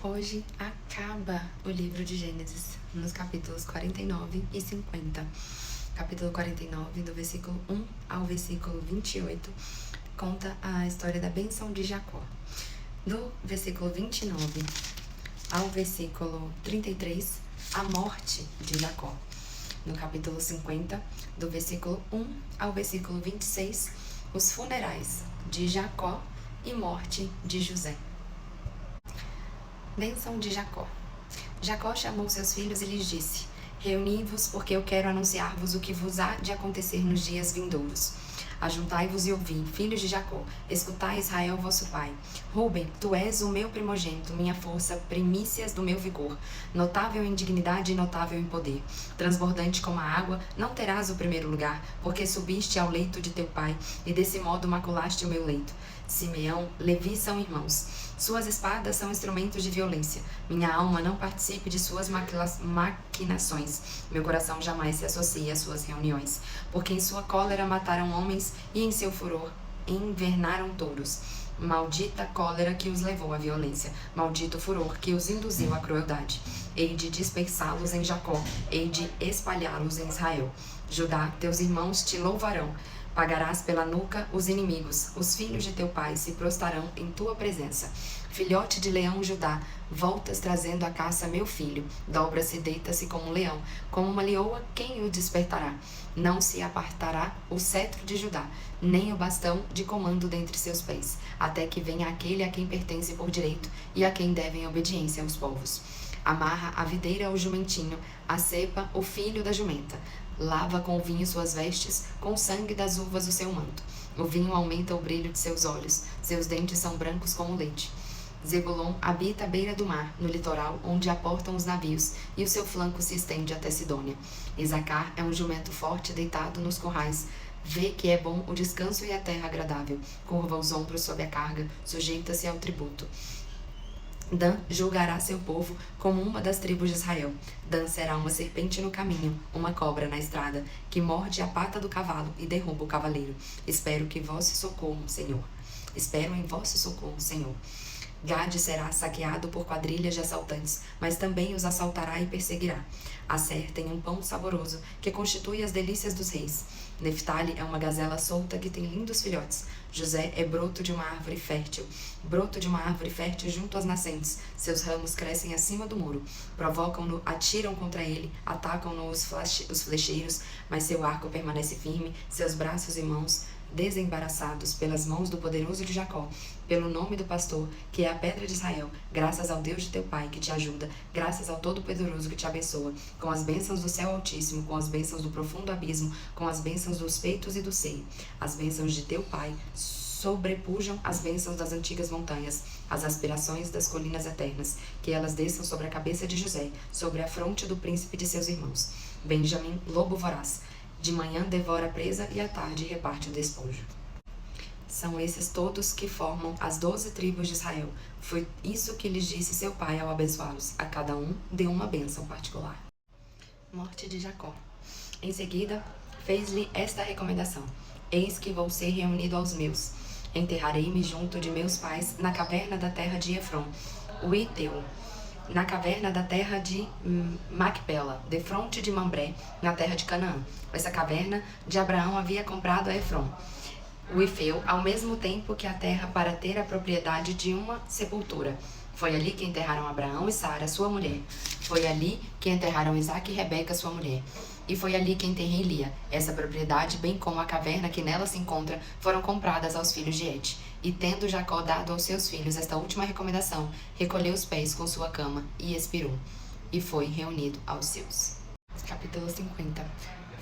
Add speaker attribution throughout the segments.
Speaker 1: Hoje acaba o livro de Gênesis, nos capítulos 49 e 50. Capítulo 49, do versículo 1 ao versículo 28, conta a história da bênção de Jacó. Do versículo 29 ao versículo 33, a morte de Jacó. No capítulo 50, do versículo 1 ao versículo 26, os funerais de Jacó e morte de José. Bênção de Jacó. Jacó chamou seus filhos e lhes disse: Reuni-vos, porque eu quero anunciar-vos o que vos há de acontecer nos dias vindouros. Ajuntai-vos e ouvi, filhos de Jacó, escutai Israel vosso pai. Ruben, tu és o meu primogênito, minha força, primícias do meu vigor, notável em dignidade e notável em poder. Transbordante como a água, não terás o primeiro lugar, porque subiste ao leito de teu pai, e desse modo maculaste o meu leito. Simeão, Levi são irmãos. Suas espadas são instrumentos de violência. Minha alma não participe de suas maquinações. Meu coração jamais se associa às suas reuniões. Porque em sua cólera mataram homens e em seu furor envernaram touros. Maldita cólera que os levou à violência. Maldito furor que os induziu à crueldade. Hei de dispersá-los em Jacó. Hei de espalhá-los em Israel. Judá, teus irmãos te louvarão. Pagarás pela nuca os inimigos, os filhos de teu pai se prostrarão em tua presença. Filhote de leão Judá, voltas trazendo à caça meu filho, dobra-se e deita-se como um leão, como uma leoa, quem o despertará? Não se apartará o cetro de Judá, nem o bastão de comando dentre seus pés, até que venha aquele a quem pertence por direito e a quem devem obediência os povos. Amarra a videira ao jumentinho, a cepa o filho da jumenta. Lava com o vinho suas vestes, com o sangue das uvas o seu manto. O vinho aumenta o brilho de seus olhos, seus dentes são brancos como leite. Zebulon habita à beira do mar, no litoral, onde aportam os navios, e o seu flanco se estende até Sidônia. Isacar é um jumento forte deitado nos currais. Vê que é bom o descanso e a terra agradável. Curva os ombros sob a carga, sujeita-se ao tributo. Dan julgará seu povo como uma das tribos de Israel. Dan será uma serpente no caminho, uma cobra na estrada, que morde a pata do cavalo e derruba o cavaleiro. Espero em vosso socorro, Senhor. Gade será saqueado por quadrilhas de assaltantes, mas também os assaltará e perseguirá. Asser tem um pão saboroso, que constitui as delícias dos reis. Neftali é uma gazela solta que tem lindos filhotes. José é broto de uma árvore fértil junto às nascentes. Seus ramos crescem acima do muro. Provocam-no, atiram contra ele, atacam-no os flecheiros, mas seu arco permanece firme, seus braços e mãos desembaraçados pelas mãos do poderoso de Jacó, pelo nome do pastor, que é a pedra de Israel, graças ao Deus de teu pai que te ajuda, graças ao Todo-Poderoso que te abençoa, com as bênçãos do céu altíssimo, com as bênçãos do profundo abismo, com as bênçãos dos peitos e do seio. As bênçãos de teu pai sobrepujam as bênçãos das antigas montanhas, as aspirações das colinas eternas, que elas desçam sobre a cabeça de José, sobre a fronte do príncipe de seus irmãos. Benjamim, lobo voraz, de manhã devora a presa e à tarde reparte o despojo. São esses todos que formam as 12 tribos de Israel. Foi isso que lhes disse seu pai ao abençoá-los. A cada um deu uma bênção particular. Morte de Jacó. Em seguida, fez-lhe esta recomendação: Eis que vou ser reunido aos meus. Enterrarei-me junto de meus pais na caverna da terra de Efron, o Hiteu, na caverna da terra de Macpela, defronte de Mambré, na terra de Canaã. Essa caverna de Abraão havia comprado a Efron, o Ifeu, ao mesmo tempo que a terra, para ter a propriedade de uma sepultura. Foi ali que enterraram Abraão e Sara, sua mulher. Foi ali que enterraram Isaque e Rebeca, sua mulher. E foi ali que enterrei Lia. Essa propriedade, bem como a caverna que nela se encontra, foram compradas aos filhos de Et. E tendo Jacó dado aos seus filhos esta última recomendação, recolheu os pés com sua cama e expirou. E foi reunido aos seus. Capítulo 50.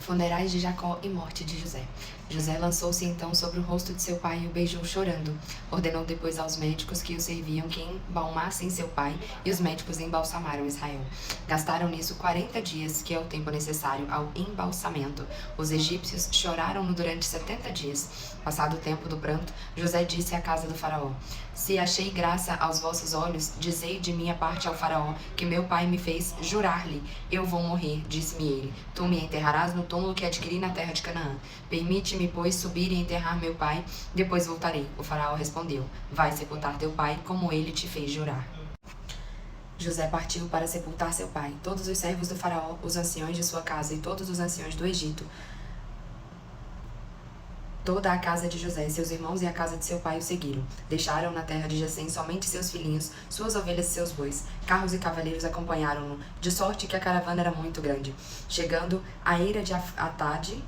Speaker 1: Funerais de Jacó e morte de José. José lançou-se então sobre o rosto de seu pai e o beijou chorando. Ordenou depois aos médicos que o serviam que embalmassem seu pai, e os médicos embalsamaram Israel. Gastaram nisso 40 dias, que é o tempo necessário ao embalsamento. Os egípcios choraram-no durante 70 dias. Passado o tempo do pranto, José disse à casa do faraó: Se achei graça aos vossos olhos, dizei de minha parte ao faraó que meu pai me fez jurar-lhe: Eu vou morrer, disse-me ele. Tu me enterrarás no túmulo que adquiri na terra de Canaã. Permite-me, pois, subir e enterrar meu pai, depois voltarei. O faraó respondeu: Vai sepultar teu pai, como ele te fez jurar. José partiu para sepultar seu pai. Todos os servos do faraó, os anciões de sua casa e todos os anciões do Egito, toda a casa de José, seus irmãos e a casa de seu pai o seguiram. Deixaram na terra de Jacém somente seus filhinhos, suas ovelhas e seus bois. Carros e cavaleiros acompanharam-no, de sorte que a caravana era muito grande. Chegando à eira de Atade,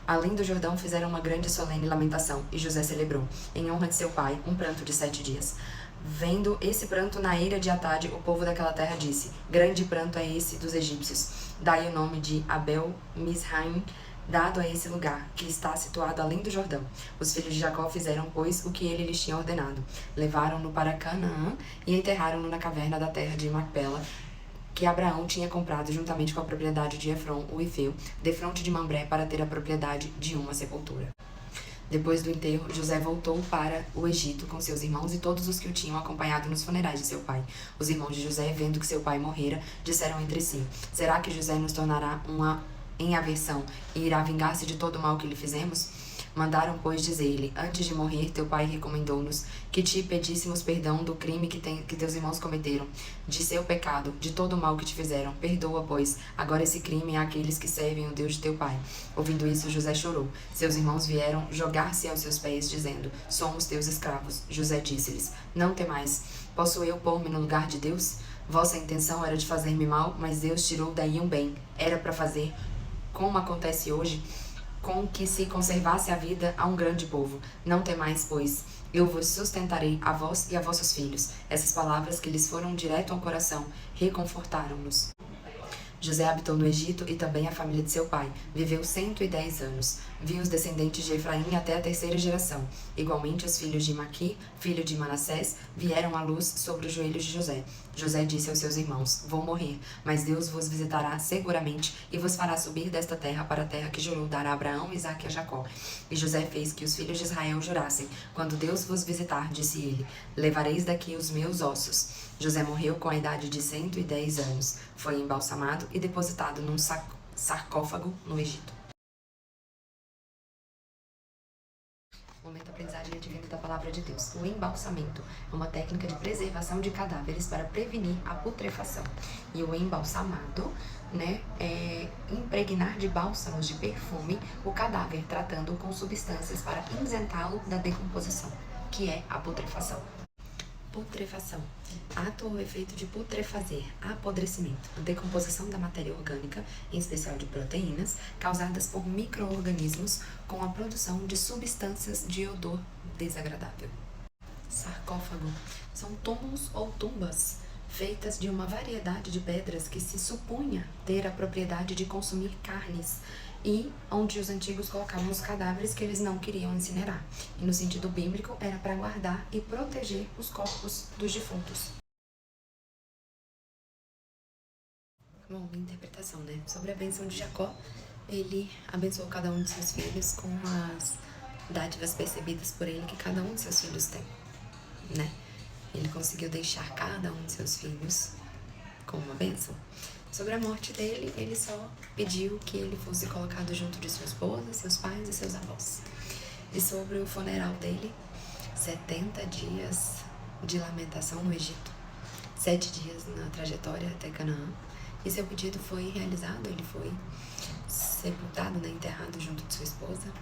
Speaker 1: além do Jordão, fizeram uma grande e solene lamentação, e José celebrou, em honra de seu pai, um pranto de 7 dias. Vendo esse pranto na eira de Atade, o povo daquela terra disse: Grande pranto é esse dos egípcios. Daí o nome de Abel-Misraim, dado a esse lugar, que está situado além do Jordão. Os filhos de Jacó fizeram, pois, o que ele lhes tinha ordenado. Levaram-no para Canaã e enterraram-no na caverna da terra de Macpela, que Abraão tinha comprado juntamente com a propriedade de Efron, o Ifeu, defronte de Mambré, para ter a propriedade de uma sepultura. Depois do enterro, José voltou para o Egito com seus irmãos e todos os que o tinham acompanhado nos funerais de seu pai. Os irmãos de José, vendo que seu pai morrera, disseram entre si: Será que José nos tornará em aversão e irá vingar-se de todo o mal que lhe fizemos? Mandaram, pois, dizer-lhe: Antes de morrer, teu pai recomendou-nos que te pedíssemos perdão do crime que teus irmãos cometeram, de seu pecado, de todo o mal que te fizeram. Perdoa, pois, agora esse crime àqueles que servem o Deus de teu pai. Ouvindo isso, José chorou. Seus irmãos vieram jogar-se aos seus pés, dizendo: Somos teus escravos. José disse-lhes: Não temais. Posso eu pôr-me no lugar de Deus? Vossa intenção era de fazer-me mal, mas Deus tirou daí um bem. Era para fazer, como acontece hoje, com que se conservasse a vida a um grande povo. Não temais, pois, eu vos sustentarei, a vós e a vossos filhos. Essas palavras, que lhes foram direto ao coração, reconfortaram-nos. José habitou no Egito e também a família de seu pai. Viveu 110 anos. Viu os descendentes de Efraim até a 3ª geração. Igualmente, os filhos de Maqui, filho de Manassés, vieram à luz sobre os joelhos de José. José disse aos seus irmãos: Vou morrer, mas Deus vos visitará seguramente e vos fará subir desta terra para a terra que jurou dar a Abraão, Isaque e a Jacó. E José fez que os filhos de Israel jurassem: Quando Deus vos visitar, disse ele, levareis daqui os meus ossos. José morreu com a idade de 110 anos. Foi embalsamado e depositado num sarcófago no Egito. Momento aprendizagem advindo da palavra de Deus. O embalsamento é uma técnica de preservação de cadáveres para prevenir a putrefação. E o embalsamado, é impregnar de bálsamos de perfume o cadáver, tratando-o com substâncias para isentá-lo da decomposição, que é a putrefação. Putrefação. Ato ou efeito de putrefazer, apodrecimento, decomposição da matéria orgânica, em especial de proteínas, causadas por micro-organismos com a produção de substâncias de odor desagradável. Sarcófago. São túmulos ou tumbas feitas de uma variedade de pedras que se supunha ter a propriedade de consumir carnes, e onde os antigos colocavam os cadáveres que eles não queriam incinerar. E no sentido bíblico, era para guardar e proteger os corpos dos defuntos. Bom, interpretação, sobre a bênção de Jacó, ele abençoou cada um de seus filhos com as dádivas percebidas por ele que cada um de seus filhos tem, Ele conseguiu deixar cada um de seus filhos com uma bênção. Sobre a morte dele, ele só pediu que ele fosse colocado junto de sua esposa, seus pais e seus avós. E sobre o funeral dele, 70 dias de lamentação no Egito, 7 dias na trajetória até Canaã. E seu pedido foi realizado, ele foi sepultado, enterrado junto de sua esposa.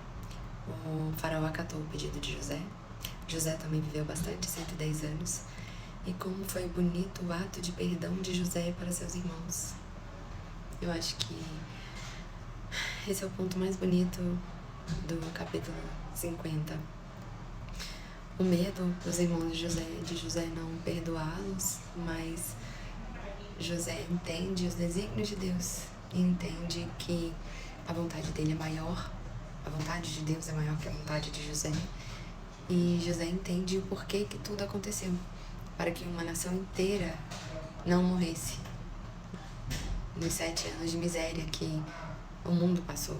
Speaker 1: O faraó acatou o pedido de José. José também viveu bastante, 110 anos. E como foi bonito o ato de perdão de José para seus irmãos. Eu acho que esse é o ponto mais bonito do capítulo 50. O medo dos irmãos de José não perdoá-los, mas José entende os desígnios de Deus e entende que a vontade dele é maior, a vontade de Deus é maior que a vontade de José. E José entende o porquê que tudo aconteceu, para que uma nação inteira não morresse nos 7 anos de miséria que o mundo passou.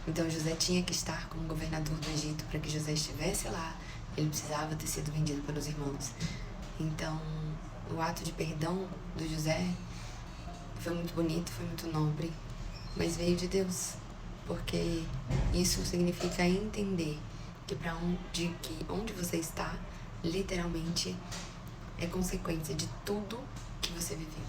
Speaker 1: Então José tinha que estar como governador do Egito. Para que José estivesse lá, ele precisava ter sido vendido pelos irmãos. Então o ato de perdão do José foi muito bonito, foi muito nobre, mas veio de Deus, porque isso significa entender que onde você está, literalmente, é consequência de tudo que você você viveu.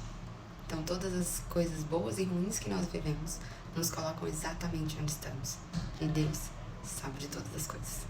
Speaker 1: Então, todas as coisas boas e ruins que nós vivemos nos colocam exatamente onde estamos. E Deus sabe de todas as coisas.